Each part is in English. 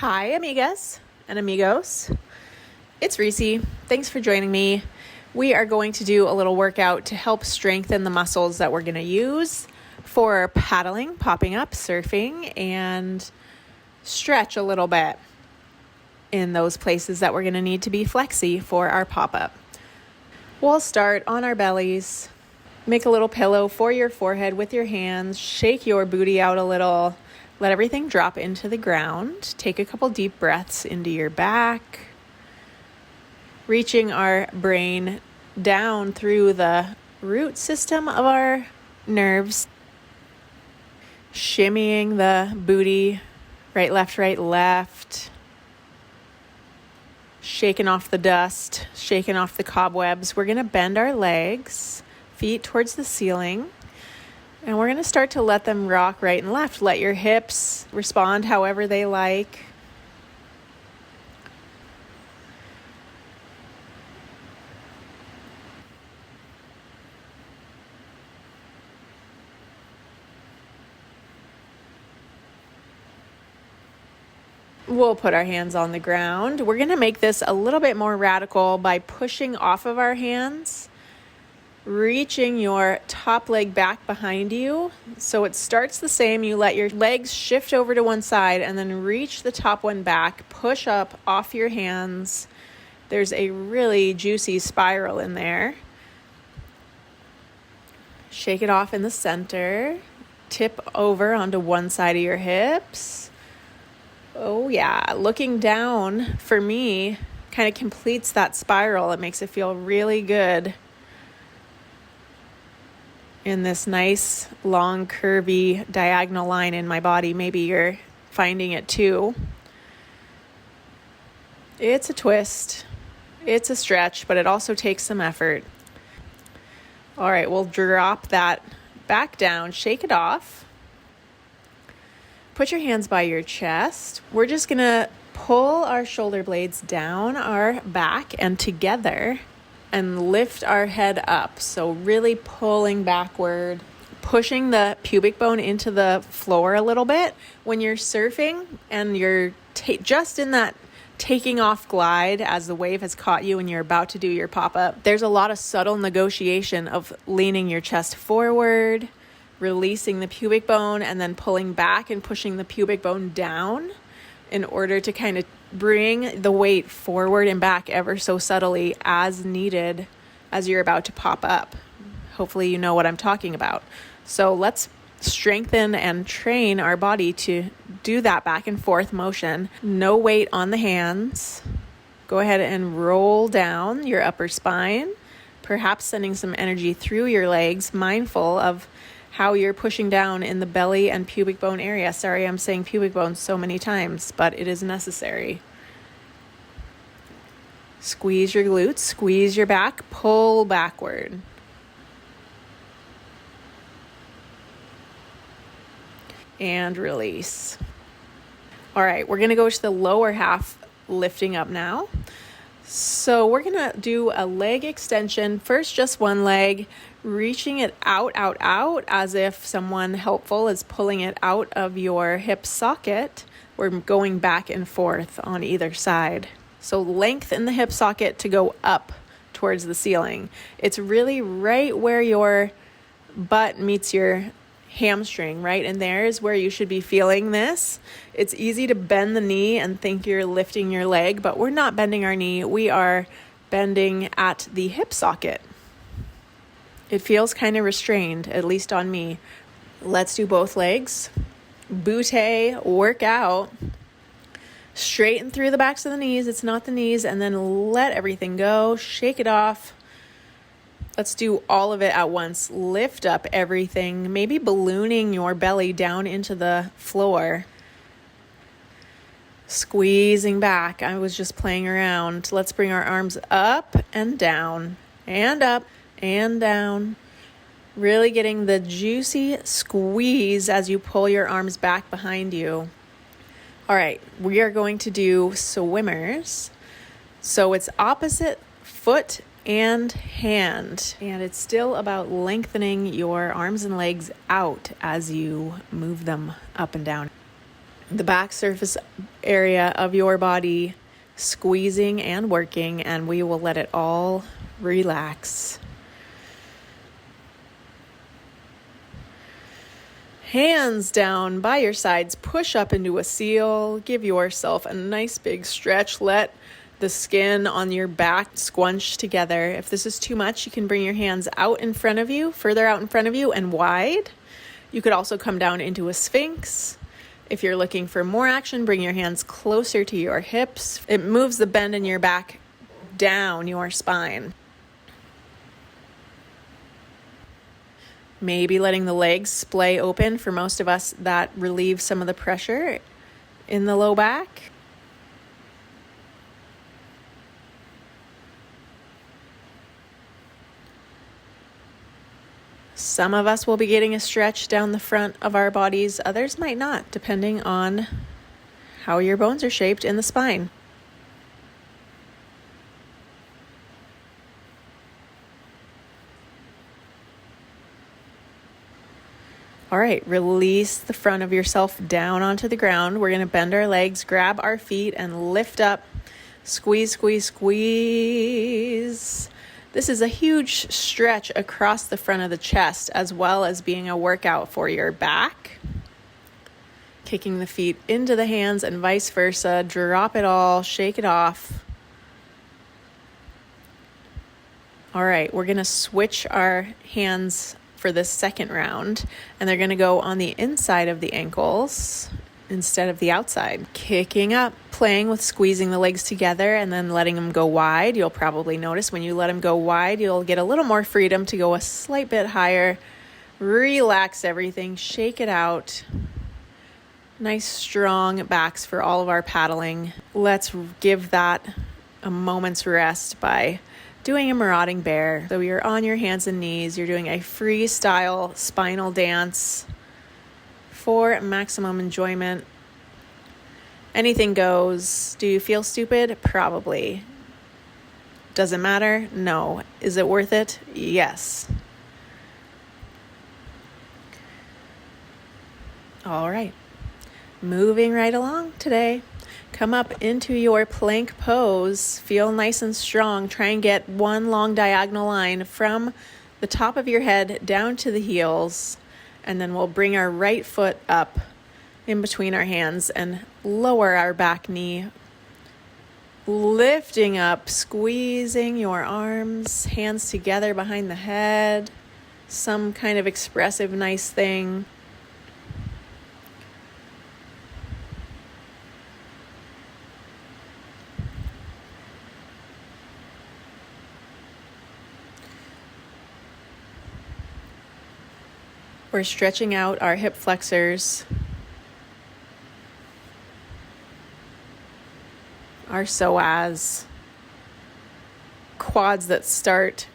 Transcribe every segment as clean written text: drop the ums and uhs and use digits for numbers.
Hi, amigas and amigos. It's Reese. Thanks for joining me. We are going to do a little workout to help strengthen the muscles that we're going to use for paddling, popping up, surfing, and stretch a little bit in those places that we're going to need to be flexy for our pop-up. We'll start on our bellies. Make a little pillow for your forehead with your hands. Shake your booty out a little. Let everything drop into the ground. Take a couple deep breaths into your back. Reaching our brain down through the root system of our nerves. Shimmying the booty, right, left. Shaking off the dust, shaking off the cobwebs. We're going to bend our legs, feet towards the ceiling. And we're going to start to let them rock right and left. Let your hips respond however they like. We'll put our hands on the ground. We're going to make this a little bit more radical by pushing off of our hands. Reaching your top leg back behind you. So it starts the same. You let your legs shift over to one side and then reach the top one back. Push up off your hands. There's a really juicy spiral in there. Shake it off in the center. Tip over onto one side of your hips. Oh yeah, looking down for me kind of completes that spiral. It makes it feel really good. In this nice, long, curvy, diagonal line in my body. Maybe you're finding it too. It's a twist. It's a stretch, but it also takes some effort. All right, we'll drop that back down. Shake it off. Put your hands by your chest. We're just going to pull our shoulder blades down our back and together. And lift our head up. So really pulling backward, pushing the pubic bone into the floor a little bit. When you're surfing and you're just in that taking off glide as the wave has caught you and you're about to do your pop-up, there's a lot of subtle negotiation of leaning your chest forward, releasing the pubic bone, and then pulling back and pushing the pubic bone down in order to kind of bring the weight forward and back ever so subtly as needed as you're about to pop up. Hopefully you know what I'm talking about. So let's strengthen and train our body to do that back and forth motion. No weight on the hands. Go ahead and roll down your upper spine, perhaps sending some energy through your legs, mindful of how you're pushing down in the belly and pubic bone area. Sorry, I'm saying pubic bone so many times, but it is necessary. Squeeze your glutes, squeeze your back, pull backward. And release. All right, we're going to go to the lower half, lifting up now. So we're going to do a leg extension. First, just one leg, reaching it out as if someone helpful is pulling it out of your hip socket. We're going back and forth on either side. So lengthen the hip socket to go up towards the ceiling. It's really right where your butt meets your hamstring, right? And there is where you should be feeling this. It's easy to bend the knee and think you're lifting your leg, but we're not bending our knee. We are bending at the hip socket. It feels kind of restrained, at least on me. Let's do both legs. Butte, work out. Straighten through the backs of the knees. It's not the knees. And then let everything go. Shake it off. Let's do all of it at once. Lift up everything. Maybe ballooning your belly down into the floor. Squeezing back. I was just playing around. Let's bring our arms up and down. And up and down. Really getting the juicy squeeze as you pull your arms back behind you. All right, we are going to do swimmers. So it's opposite foot and hand. And it's still about lengthening your arms and legs out as you move them up and down. the back surface area of your body squeezing and working, and we will let it all relax. Hands down by your sides, push up into a seal, give yourself a nice big stretch, let the skin on your back squunch together. If this is too much, you can bring your hands out in front of you, further out in front of you and wide. You could also come down into a sphinx. If you're looking for more action, bring your hands closer to your hips. It moves the bend in your back down your spine. Maybe letting the legs splay open. For most of us, that relieves some of the pressure in the low back. Some of us will be getting a stretch down the front of our bodies. Others might not, depending on how your bones are shaped in the spine. All right, release the front of yourself down onto the ground. We're going to bend our legs, grab our feet, and lift up. Squeeze, squeeze, squeeze. This is a huge stretch across the front of the chest, as well as being a workout for your back. Kicking the feet into the hands and vice versa. Drop it all, shake it off. All right, we're going to switch our hands for this second round, and they're going to go on the inside of the ankles instead of the outside. Kicking up, playing with squeezing the legs together and then letting them go wide. You'll probably notice when you let them go wide, you'll get a little more freedom to go a slight bit higher. Relax everything, shake it out. Nice strong backs for all of our paddling. Let's give that a moment's rest by doing a marauding bear. So you're on your hands and knees. You're doing a freestyle spinal dance for maximum enjoyment. Anything goes. Do you feel stupid? Probably. Does it matter? No. Is it worth it? Yes. All right. Moving right along today. Come up into your plank pose. Feel nice and strong. Try and get one long diagonal line from the top of your head down to the heels. And then we'll bring our right foot up in between our hands and lower our back knee. Lifting up, squeezing your arms, hands together behind the head. Some kind of expressive, nice thing. We're stretching out our hip flexors, our psoas, quads that start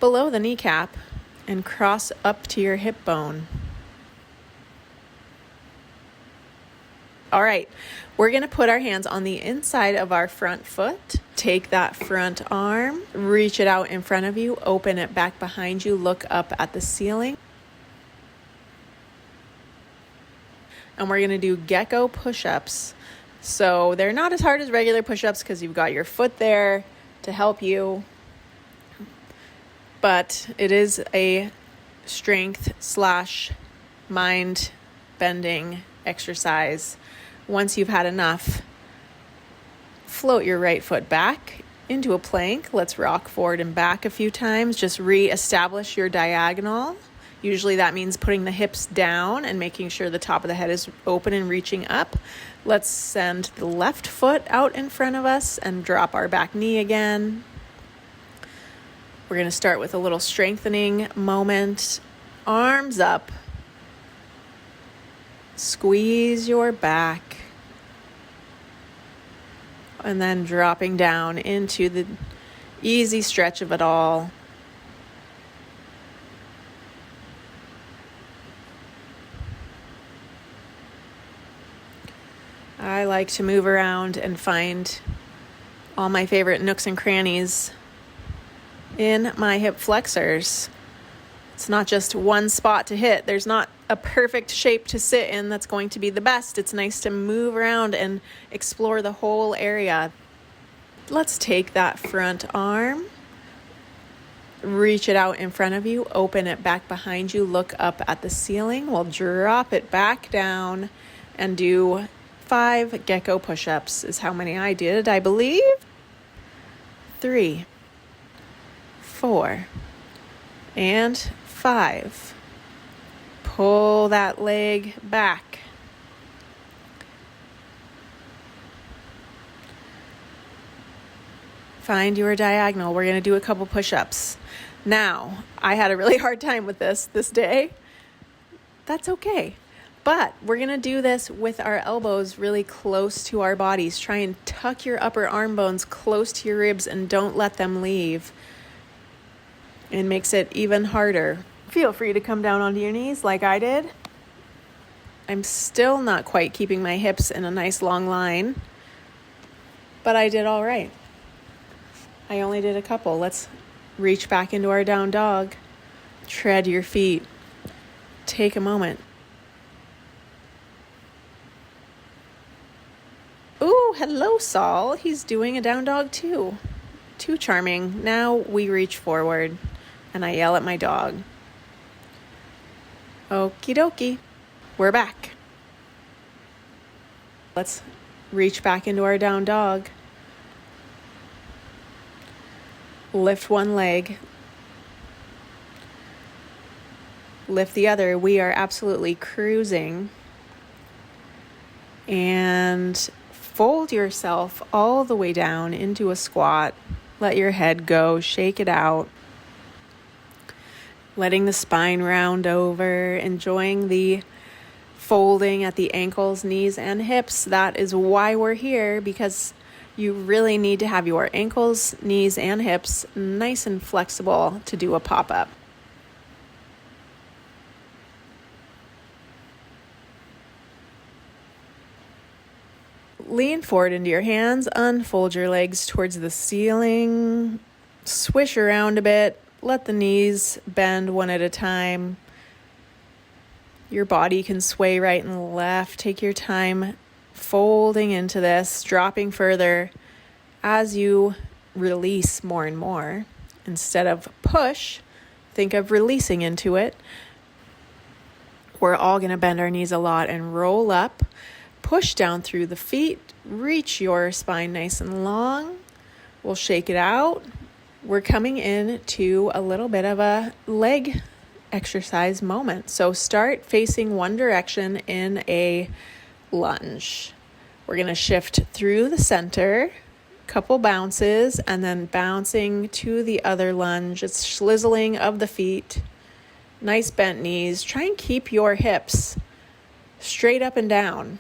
below the kneecap and cross up to your hip bone. All right, we're going to put our hands on the inside of our front foot. Take that front arm, reach it out in front of you, open it back behind you, look up at the ceiling. And we're going to do gecko push-ups. So they're not as hard as regular push-ups because you've got your foot there to help you. But it is a strength/mind bending exercise. Once you've had enough, float your right foot back into a plank. Let's rock forward and back a few times. Just re-establish your diagonal. Usually that means putting the hips down and making sure the top of the head is open and reaching up. Let's send the left foot out in front of us and drop our back knee again. We're going to start with a little strengthening moment. Arms up. Squeeze your back. And then dropping down into the easy stretch of it all. I like to move around and find all my favorite nooks and crannies in my hip flexors. It's not just one spot to hit. There's not a perfect shape to sit in that's going to be the best. It's nice to move around and explore the whole area. Let's take that front arm, reach it out in front of you, open it back behind you, look up at the ceiling. We'll drop it back down and do 5 gecko push-ups is how many I did, I believe. 3, 4, and 5. Pull that leg back. Find your diagonal. We're going to do a couple push-ups. Now, I had a really hard time with this day. That's okay. But we're going to do this with our elbows really close to our bodies. Try and tuck your upper arm bones close to your ribs and don't let them leave. It makes it even harder. Feel free to come down onto your knees like I did. I'm still not quite keeping my hips in a nice long line, but I did all right. I only did a couple. Let's reach back into our down dog. Tread your feet. Take a moment. Ooh, hello, Saul. He's doing a down dog too. Too charming. Now we reach forward and I yell at my dog. Okie dokie. We're back. Let's reach back into our down dog. Lift one leg. Lift the other. We are absolutely cruising. And fold yourself all the way down into a squat. Let your head go. Shake it out. Letting the spine round over. Enjoying the folding at the ankles, knees, and hips. That is why we're here, because you really need to have your ankles, knees, and hips nice and flexible to do a pop-up. Lean forward into your hands, unfold your legs towards the ceiling, swish around a bit, let the knees bend one at a time. Your body can sway right and left. Take your time folding into this, dropping further as you release more and more. Instead of push, think of releasing into it. We're all going to bend our knees a lot and roll up. Push down through the feet. Reach your spine nice and long. We'll shake it out. We're coming in to a little bit of a leg exercise moment. So start facing one direction in a lunge. We're going to shift through the center, couple bounces, and then bouncing to the other lunge. It's slizzling of the feet, nice bent knees. Try and keep your hips straight up and down.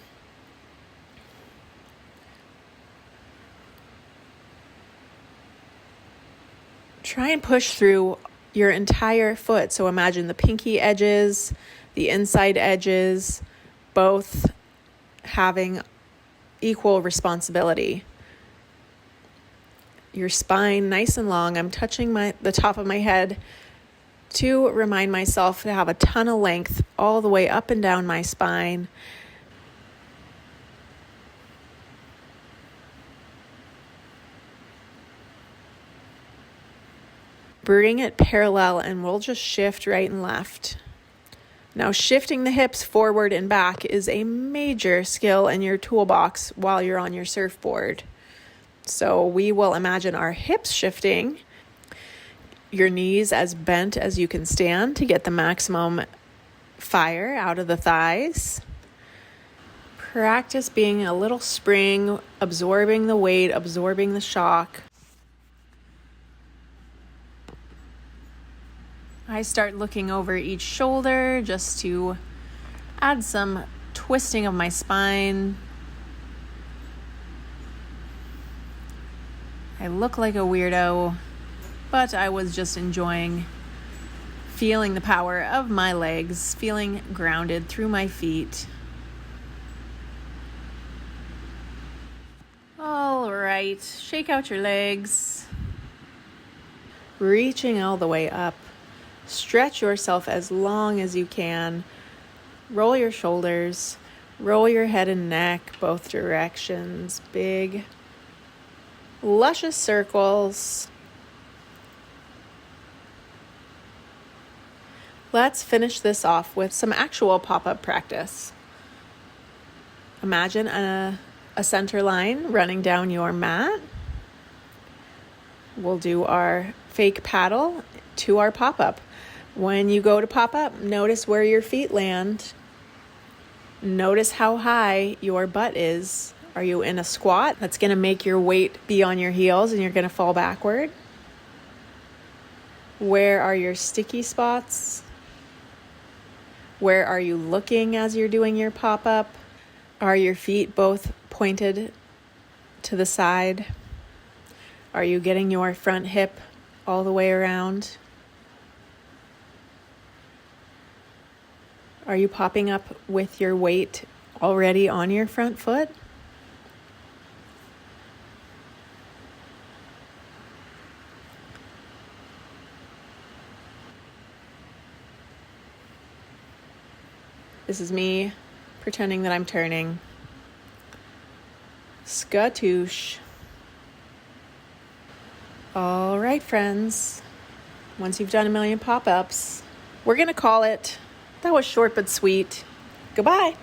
Try and push through your entire foot. So imagine the pinky edges, the inside edges, both having equal responsibility. Your spine nice and long. I'm touching the top of my head to remind myself to have a ton of length all the way up and down my spine. Bring it parallel and we'll just shift right and left. Now, shifting the hips forward and back is a major skill in your toolbox while you're on your surfboard. So we will imagine our hips shifting, your knees as bent as you can stand to get the maximum fire out of the thighs. Practice being a little spring, absorbing the weight, absorbing the shock. I start looking over each shoulder just to add some twisting of my spine. I look like a weirdo, but I was just enjoying feeling the power of my legs, feeling grounded through my feet. All right, shake out your legs. Reaching all the way up. Stretch yourself as long as you can. Roll your shoulders, roll your head and neck both directions. Big, luscious circles. Let's finish this off with some actual pop-up practice. Imagine a center line running down your mat. We'll do our fake paddle to our pop-up. When you go to pop up, notice where your feet land. Notice how high your butt is. Are you in a squat? That's going to make your weight be on your heels and you're going to fall backward. Where are your sticky spots? Where are you looking as you're doing your pop-up? Are your feet both pointed to the side? Are you getting your front hip all the way around? Are you popping up with your weight already on your front foot? This is me pretending that I'm turning. Skatoosh. All right, friends. Once you've done a million pop-ups, we're going to call it. That was short but sweet. Goodbye.